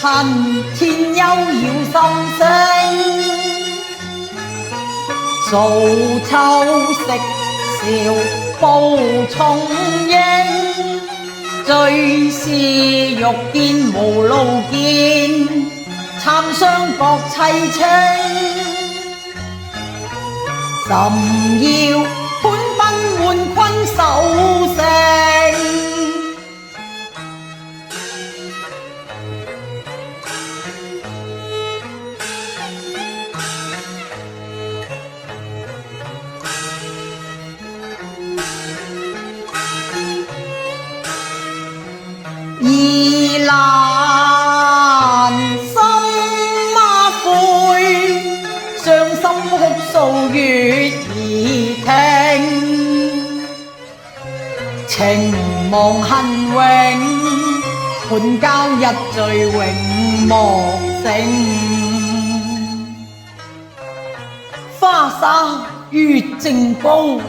恨天休要心聲，數秋食笑報重英，最是欲見無路見，參相覺凄清。甚要潘賓換坤守成，宜蘭心馬悔，傷心哭訴月兒聽，情望恨永，判交一醉永莫醒。花灑月正高，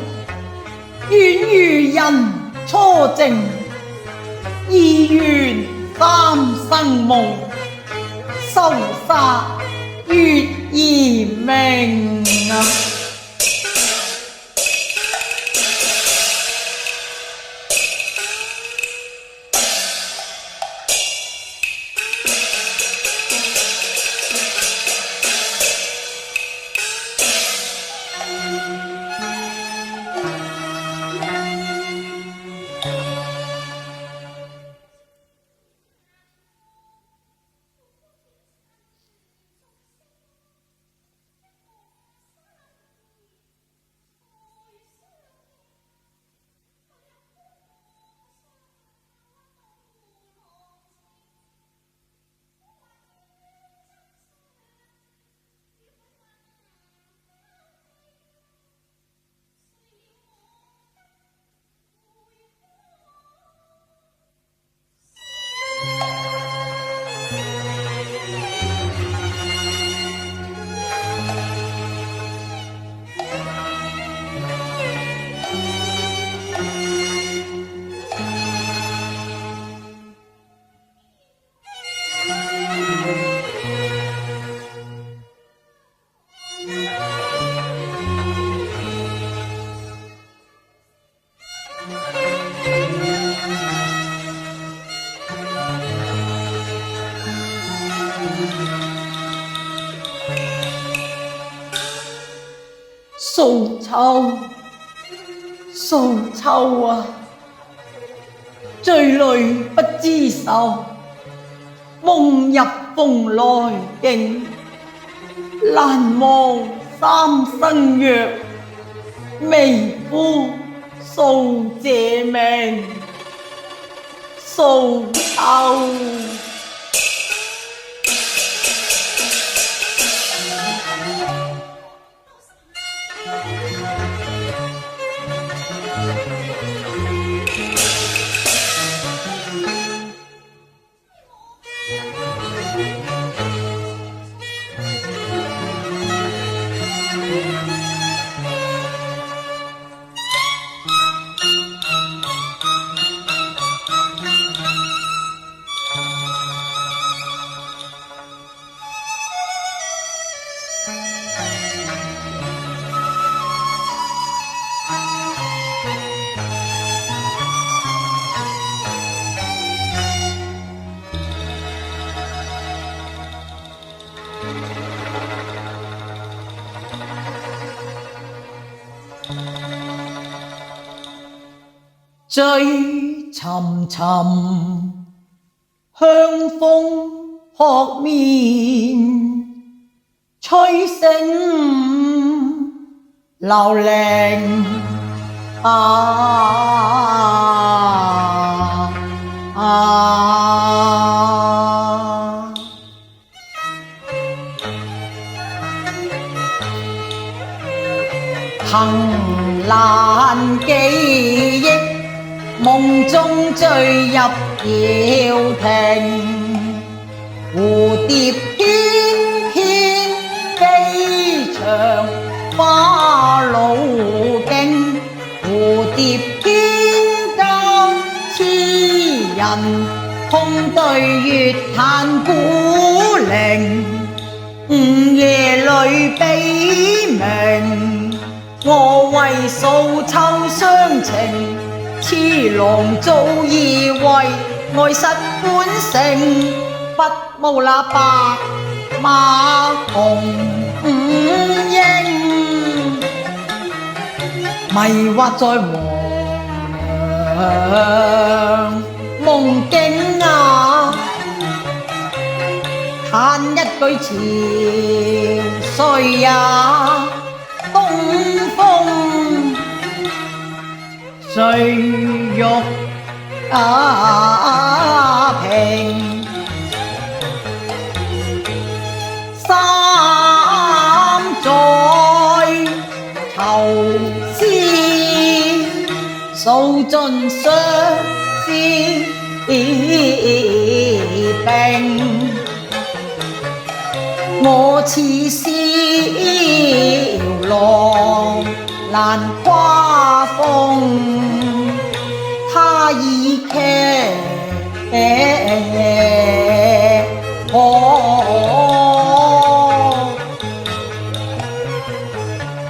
遠遇人初靜，二元三生夢，收沙月兒明啊！素秋，素秋啊，醉淚不知愁，夢入蓬萊徑，難忘三生約，微呼素謝名，素秋。醉沉沉，香風撲面，吹聲流靈憑欄記憶，夢中醉入瑤亭，蝴蝶翩翩飛翔花路徑，蝴蝶偏教痴人空對月嘆孤零，午夜裏悲鳴。我為數秋傷情，痴郎早已為愛失本性，不慕那白馬紅英，迷惑在黃粱夢境啊，嘆一句潮水也東風，誰欲平三載愁思，數盡相思病。我似小郎難跨風，他已騎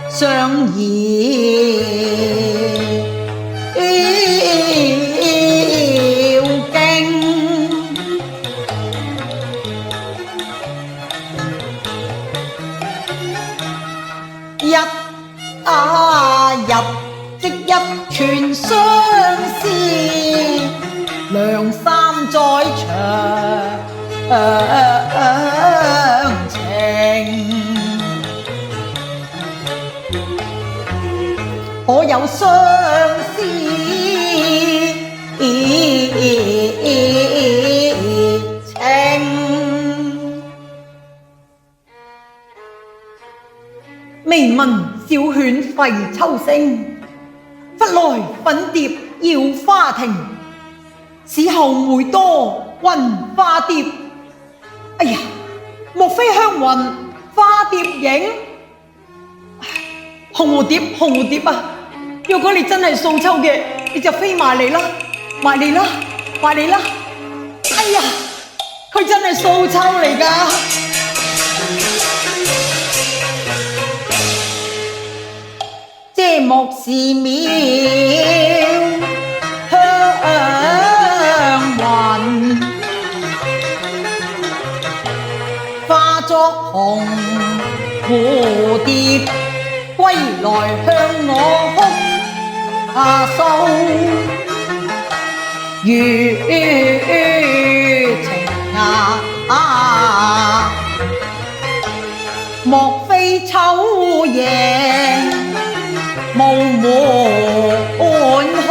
相依入即一串相思，兩三載長情，可有相思情？未聞小犬吠秋聲，忽來粉蝶耀花亭。此後梅多雲花蝶，哎呀，莫非香雲花蝶影？紅蝴蝶，紅蝴蝶啊！如果你真係素秋嘅，你就飛埋嚟啦，埋嚟啦，埋嚟啦！哎呀，佢真係素秋嚟㗎！這莫是渺香雲，化作紅蝴蝶歸來向我哭訴，餘情莫非秋夜霧滿開，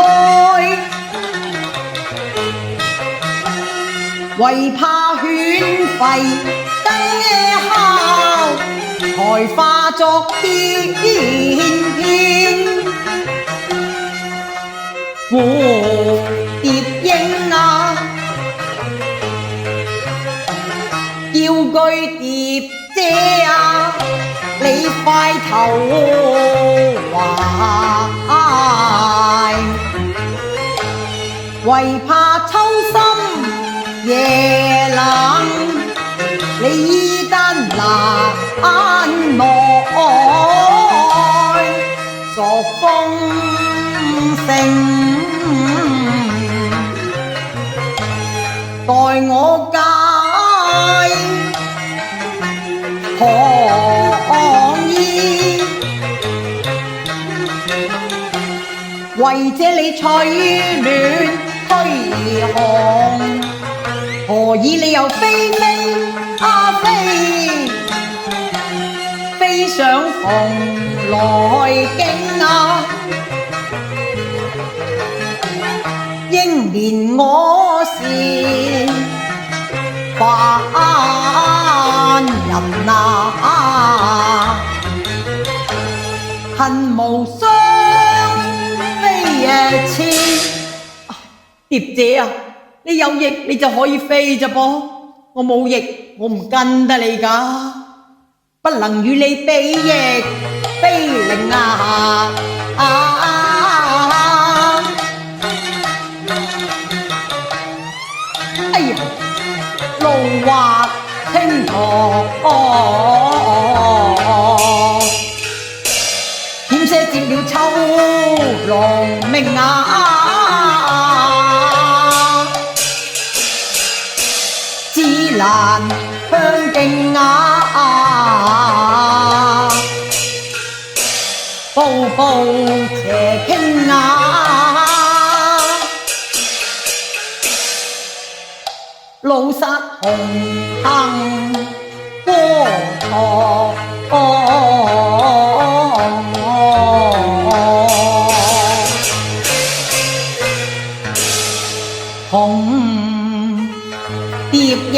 為怕犬吠燈敲，才化作翩翩蝴蝶英啊，叫句蝶姐啊，你快投懷，為怕秋深夜冷，你衣單難耐，索風聲待我解寒意，為這你取暖驅寒，何以你又飛飛飛上蓬萊徑啊？應憐我是凡人啊，恨無雙飛翅。蝶姐啊，你有翼你就可以飛咋噃，我冇翼我唔跟得你㗎，不能與你比翼飛靈啊！哎險些接了秋龍命啊！只難香徑啊！步步斜傾啊！老殺紅杏過錯紅蝶影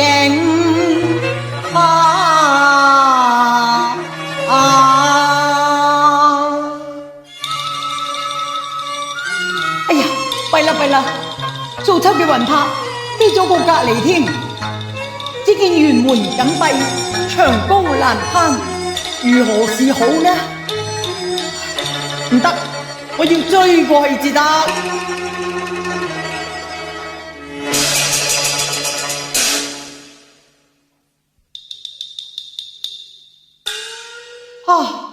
哎呀，弊啦！素秋嘅魂魄飛咗過隔離添，只見轅門緊閉，牆高難攀，如何是好呢？唔得，我要追過去至得。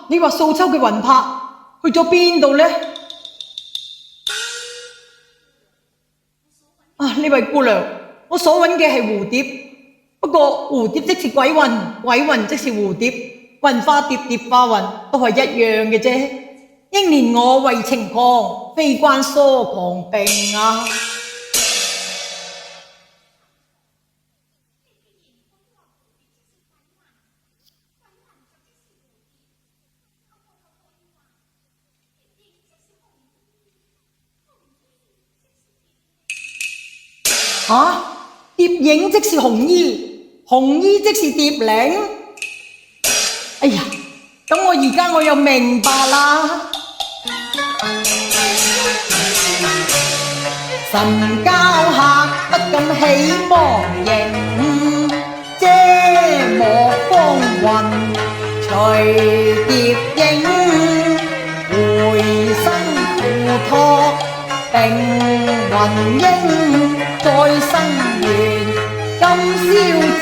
你話素秋嘅魂魄去咗邊度呢？呢位姑娘，我所揾嘅係蝴蝶，不過蝴蝶即是鬼魂，鬼魂即是蝴蝶，雲花蝶，蝶花魂，都係一樣嘅啫。應憐我為情狂，非關疏狂病啊！蝶影即是紅衣，紅衣即是蝶靈。哎呀，咁我而家又明白啦。神交客不敢起忘形，遮莫風雲隨蝶影，回身付託定雲英。再生緣今宵靜，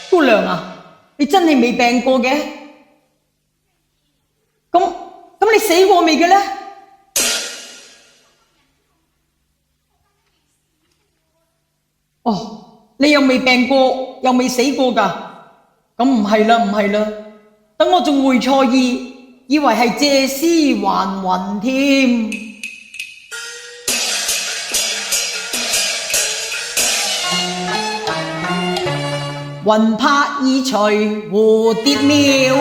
姑娘啊，你真係未病過嘅？咁你死過未嘅呢？你又未病過，又未死過㗎？咁唔係啦，等我仲會錯意，以為係借屍還魂添。魂魄已隨蝴蝶妙，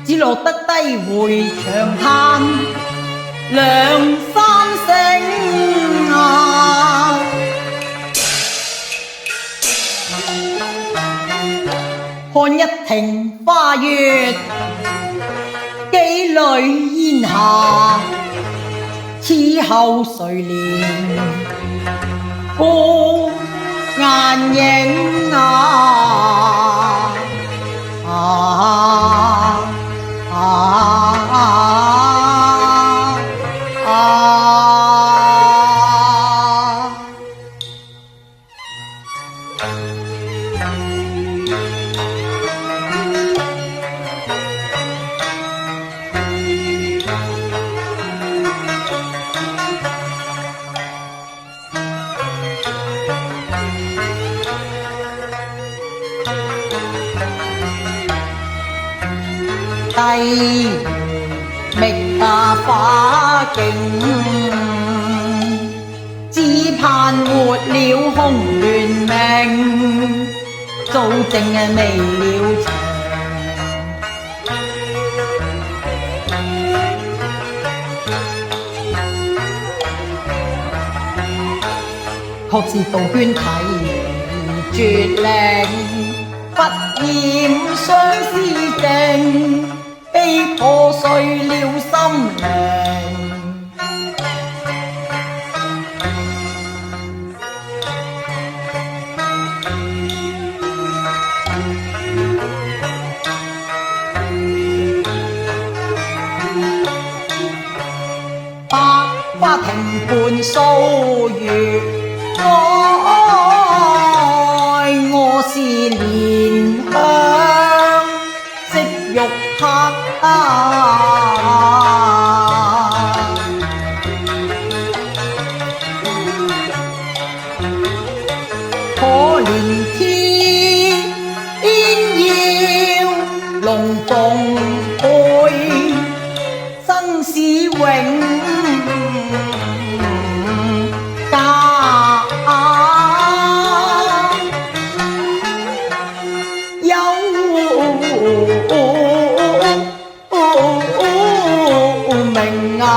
只落得低回長嘆兩三聲啊！看一庭花月，幾縷煙霞，此後誰憐孤雁影啊！低覓花徑，只盼活了紅鸞命，早證未了情。確是杜鵑啼絕靈。不厭相思靜，悲破碎了心靈。百花亭畔數月，我是蓮香色玉客可憐天要龍鳳配，生死永明啊！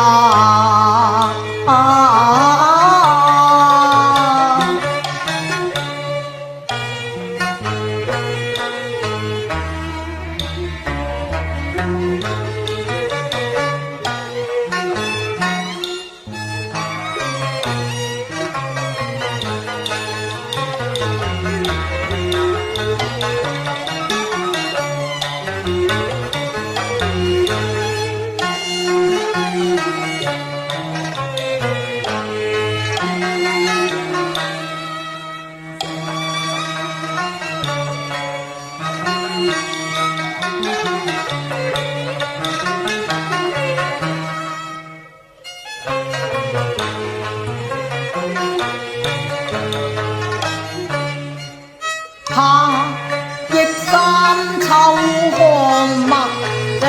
他亦三秋看墨靜，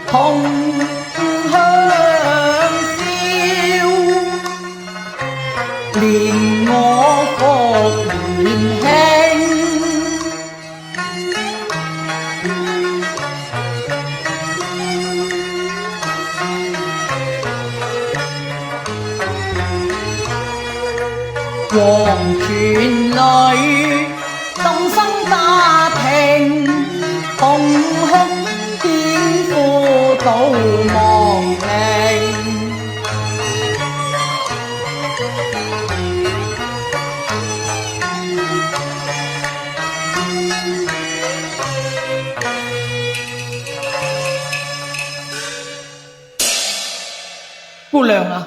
同香消，憐我復年輕。黃泉裏今生家庭，痛哭肩負到亡靈。姑娘啊，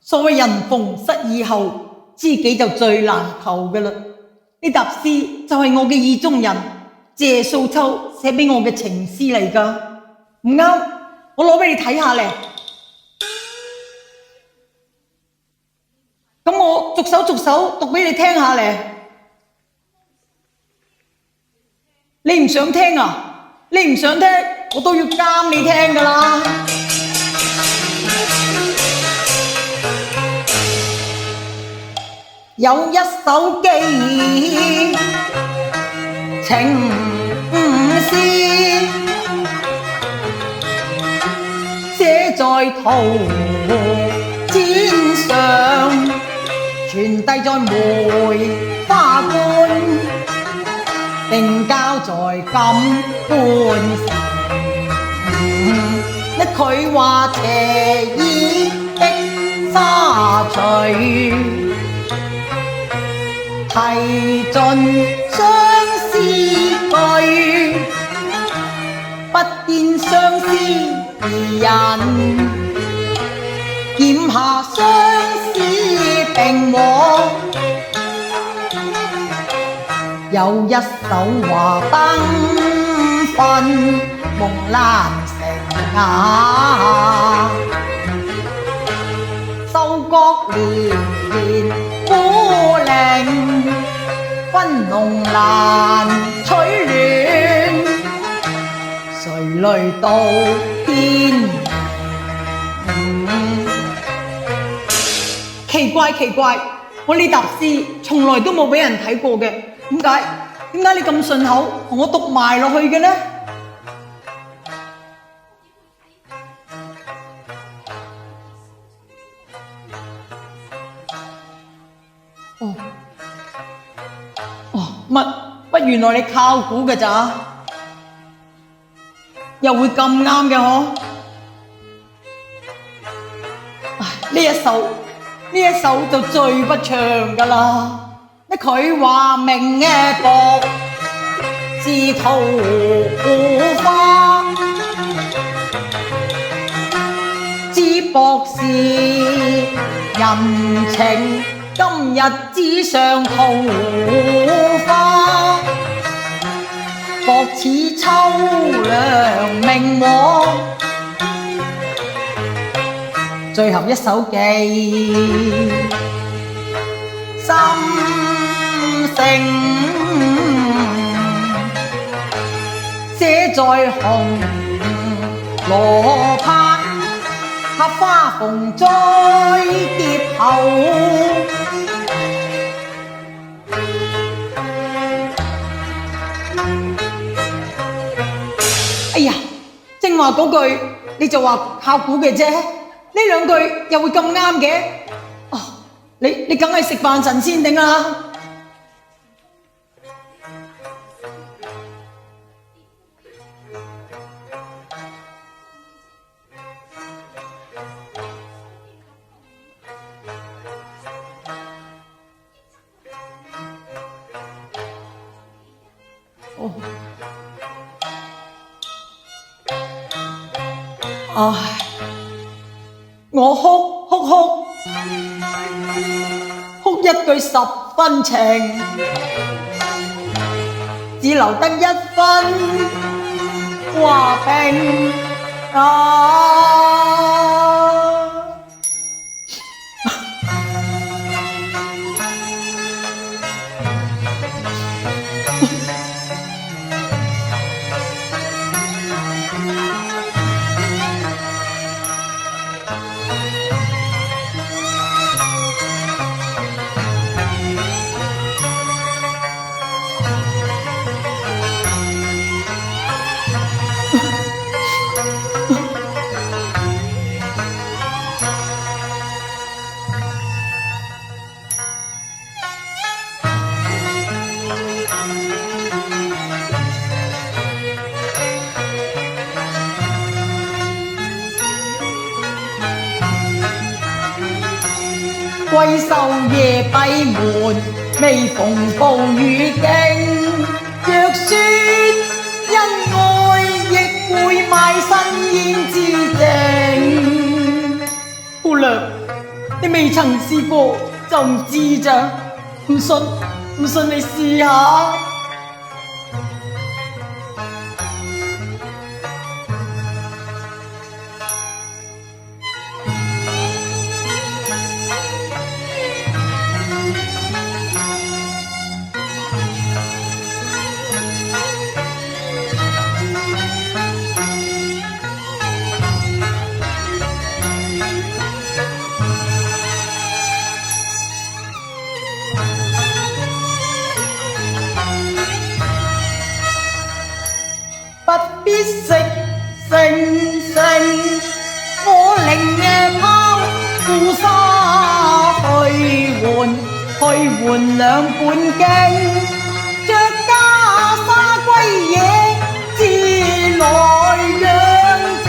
所謂人逢失意後，知己就最難求㗎喇。呢沓詩就係我嘅意中人謝素秋寫俾我嘅情詩嚟㗎。唔啱，我攞俾你睇下咧。咁我逐首讀俾你聽下咧。你唔想聽啊？你唔想聽，我都要監你聽㗎喇。有一首寄情詩，寫在桃簪上，傳遞在梅花觀，定交在金冠城。一句話斜意的沙隨，提盡相思句，不見相思二人，劍下相思平和。有一首華燈瞓夢蘭城啊，收割連孤零，君濃難取暖，誰淚到天明。奇怪，我呢沓詩從來都冇俾人睇過嘅，點解你咁順口同我讀埋落去嘅呢？哦，乜原來你靠估嘅咋？又會咁啱嘅嗬？呢一首就最不長噶啦。佢話明嘅博是桃花，只博是人情，今日只上桃花，博似秋涼明和。最後一首寄心聲，寫在紅羅帕，合花縫在蝶後。哎呀，正話嗰句你就話靠估嘅啫，呢兩句又會咁啱嘅？哦，你梗係食飯神仙定啦？哦，唉，我哭一句十分情，只留得一分話柄歸宿夜閉門，未逢暴雨勁。若說恩愛，亦會賣身焉知情。姑娘，你未曾試過就唔知咋？唔信你試下。不必食成，我寧夜拋負沙去換兩本經，着袈裟歸野，自來養靜。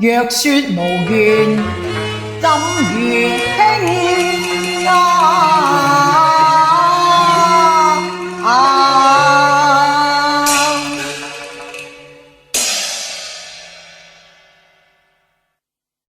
若說無緣，怎如輕